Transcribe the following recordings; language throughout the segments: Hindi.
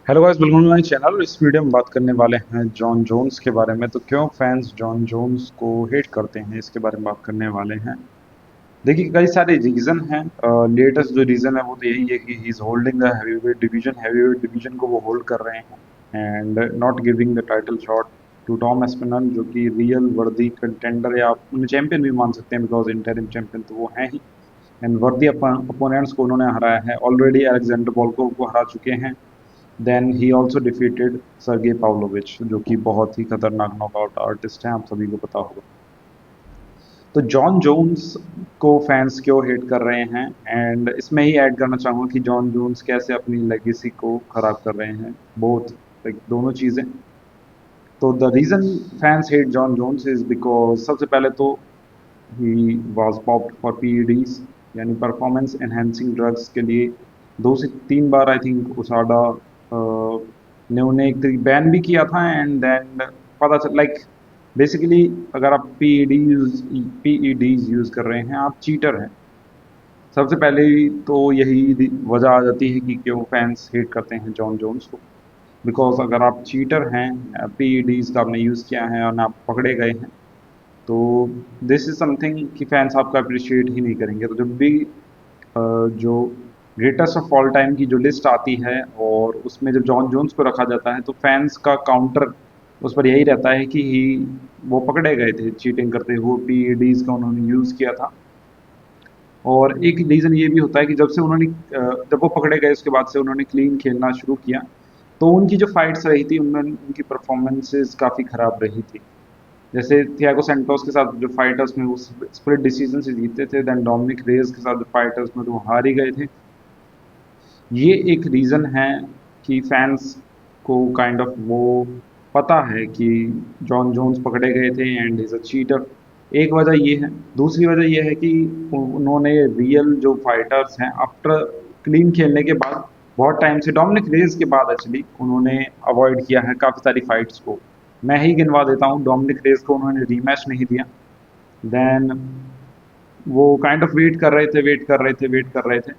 Hello guys, welcome to my channel. इस वीडियो में बात करने वाले हैं जॉन जोन्स के बारे में। तो क्यों फैंस जॉन जोन्स को हेट करते हैं, इसके बारे में बात करने वाले हैं। देखिए, कई सारे रीज़न हैं। लेटेस्ट जो रीज़न है वो तो यही है कि he is holding the heavyweight division को वो होल्ड कर रहे हैं and not giving the title shot to Tom Aspinall, जो कि रियल वर्दी कंटेंडर या आप उन्हें चैंपियन भी मान सकते हैं, बिकॉज इंटरिम चैंपियन तो वो हैं ही। एंड वर्दी अपोनेंट्स को उन्होंने हराया है ऑलरेडी। अलेक्जेंडर वोल्कोव को हरा चुके हैं। Then he also defeated Sergei Pavlovich, जो कि बहुत ही खतरनाक नॉकआउट आर्टिस्ट हैं, आप सभी को पता होगा। तो जॉन जोन्स को फैंस क्यों हेट कर रहे हैं, एंड इसमें ही ऐड करना चाहूँगा कि जॉन जोन्स कैसे अपनी लेगेसी को खराब कर रहे हैं, बोथ लाइक दोनों चीज़ें। तो the reason fans hate Jon Jones is because सबसे पहले तो he was popped for PEDs, यानी परफॉर्मेंस एनहेंसिंग ड्रग्स के लिए 2 से 3 बार आई थिंक उसाडा ने उन्हें एक तरीके बैन भी किया था। एंड देन पता चल लाइक बेसिकली अगर आप पीईडीज यूज कर रहे हैं, आप चीटर हैं। सबसे पहले तो यही वजह आ जाती है कि क्यों फैंस हेट करते हैं जॉन जोन्स को। बिकॉज अगर आप चीटर हैं, पीईडीज का आपने यूज़ किया है और आप पकड़े गए हैं, तो दिस इज समथिंग कि फैंस आपका अप्रिशिएट ही नहीं करेंगे। तो जब भी जो ग्रेटेस्ट ऑफ ऑल टाइम की जो लिस्ट आती है और उसमें जब जॉन जोन्स को रखा जाता है, तो फैंस का काउंटर उस पर यही रहता है कि ही वो पकड़े गए थे चीटिंग करते हुए, पीईडीज का उन्होंने यूज़ किया था। और एक रीज़न ये भी होता है कि जब से उन्होंने जब वो पकड़े गए उसके बाद से उन्होंने क्लीन खेलना शुरू किया, तो उनकी जो फाइट्स रही थी उनमें उनकी परफॉर्मेंसेस काफ़ी ख़राब रही थी। जैसे थियागो सैंटोस के साथ जो फाइटर्स में वो स्प्लिट डिसीजन से जीते थे, देन डोमिनिक रेज के साथ जो फाइटर्स में तो वो हार ही गए थे। ये एक रीज़न है कि फैंस को काइंड ऑफ वो पता है कि जॉन जोन्स पकड़े गए थे एंड इज़ अ चीटर। एक वजह ये है। दूसरी वजह ये है कि उन्होंने रियल जो फाइटर्स हैं आफ्टर क्लीन खेलने के बाद बहुत टाइम से, डोमिनिक रेज के बाद एक्चुअली, उन्होंने अवॉइड किया है काफ़ी सारी फाइट्स को। मैं ही गिनवा देता हूँ। डोमिनिक रेज को उन्होंने रीमैच नहीं दिया। देन वो काइंड ऑफ वेट कर रहे थे।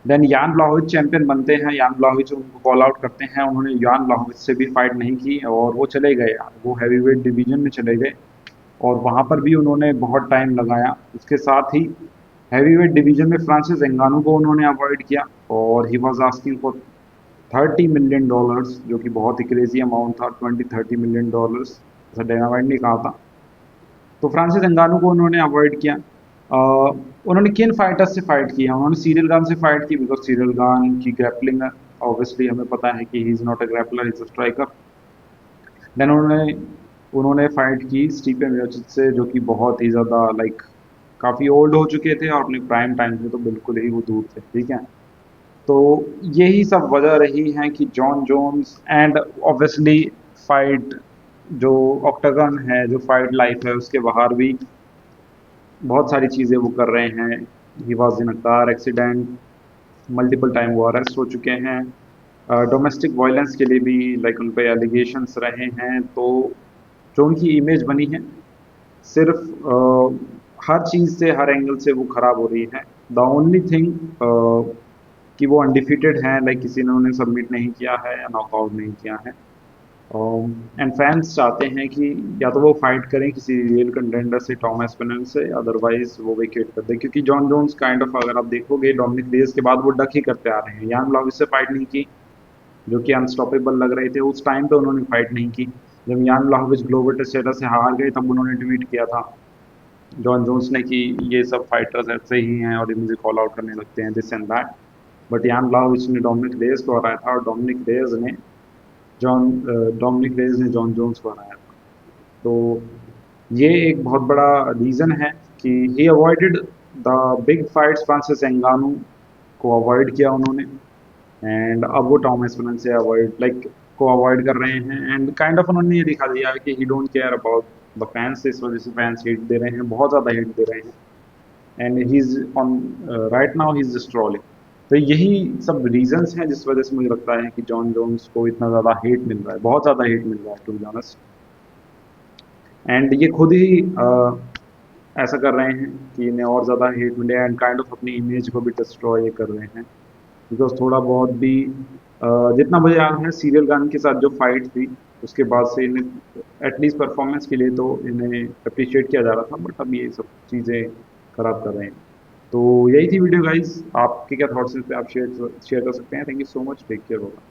देन यान ब्लाहोविच चैंपियन बनते हैं। यान ब्लाहोविच उनको कॉल आउट करते हैं। उन्होंने यान ब्लाहोविच से भी फाइट नहीं की और वो चले गए, वो हैवीवेट डिवीजन में चले गए। और वहाँ पर भी उन्होंने बहुत टाइम लगाया। उसके साथ ही हैवीवेट डिवीजन में फ्रांसिस एंगानू को उन्होंने अवॉइड किया। और he was asking for $30 million, जो कि बहुत ही क्रेजी अमाउंट था। 20-30 मिलियन डॉलर्स, ऐसा डेना वाइट ने कहा था। तो फ्रांसिस अंगानू को उन्होंने अवॉइड किया। उन्होंने किन फाइटर्स से फाइट किया? उन्होंने सीरियल गान से फाइट की, बिकॉज सीरियल गान की ग्रैपलिंग ऑब्वियसली हमें पता है कि he is not a grappler, he is a striker. Then उन्होंने उन्होंने फाइट की स्टीफन मियोचिच से, जो कि बहुत ही ज़्यादा लाइक काफ़ी ओल्ड हो चुके थे और अपने प्राइम टाइम से तो बिल्कुल ही वो दूर थे, ठीक है। तो यही सब वजह रही है कि Jon Jones and obviously fight जो ऑक्टागन है, जो फाइट लाइफ है, उसके बाहर भी बहुत सारी चीज़ें वो कर रहे हैं। He was in a car accident, multiple time वो अरेस्ट हो चुके हैं। डोमेस्टिक वायलेंस के लिए भी लाइक उन पे एलिगेशंस रहे हैं। तो जो उनकी इमेज बनी है, सिर्फ हर चीज़ से, हर एंगल से वो खराब हो रही है। द ओनली थिंग कि वो अनडिफीटेड हैं, लाइक किसी ने उन्हें सबमिट नहीं किया है या नॉकआउट नहीं किया है। एंड फैंस चाहते हैं कि या तो वो फाइट करें किसी रियल कंटेंडर से, टॉम एस्पिनल से, अदरवाइज वो विकेट कर दे। क्योंकि जॉन जोन्स काइंड ऑफ, अगर आप देखोगे, डोमिनिक डिaz के बाद वो डक ही करते आ रहे हैं। यान ब्लॉविच से फाइट नहीं की, जो कि अनस्टॉपेबल लग रहे थे उस टाइम पे, उन्होंने फाइट नहीं की। जब यान ब्लॉविच ग्लोबल टेस्टेरा से हार गए, तब उन्होंने ट्वीट किया था जॉन जोन्स ने कि ये सब फाइटर्स ऐसे ही हैं और ये मुझे कॉल आउट करने लगते हैं, दिस एंड दैट। बट यान ब्लॉविच ने डोमिनिक डिaz को हराया था और डोमिनिक रेज ने जॉन जोन्स को हराया था। तो ये एक बहुत बड़ा रीज़न है कि he avoided the big fights. Francis Ngannou को अवॉइड किया उन्होंने, एंड अब वो टॉम एस्पिनल से अवॉइड कर रहे हैं। एंड काइंड ऑफ उन्होंने ये दिखा दिया है कि ही don't care about the fans. इस वजह से फैंस हेट दे रहे हैं, बहुत ज़्यादा हेट दे रहे हैं। And he is on right now he is just trolling. तो यही सब रीजंस हैं जिस वजह से मुझे लगता है कि जॉन जोन्स को इतना ज़्यादा हेट मिल रहा है, बहुत ज़्यादा हेट मिल रहा है, टू बी ऑनेस्ट। एंड ये खुद ही ऐसा कर रहे हैं कि इन्हें और ज़्यादा हेट मिले, एंड काइंड ऑफ अपनी इमेज को भी डिस्ट्रॉय कर रहे हैं। बिकॉज थोड़ा बहुत भी जितना मुझे याद है सीरियल गन के साथ जो फाइट थी उसके बाद से इन्हें एटलीस्ट परफॉर्मेंस के लिए तो इन्हें अप्रिशिएट किया जा रहा था, बट अब ये सब चीज़ें खराब कर रहे हैं। तो यही थी वीडियो गाइस, आपके क्या थॉट्स हैं इस पे आप शेयर शेयर कर सकते हैं। Thank you so much, take care होगा।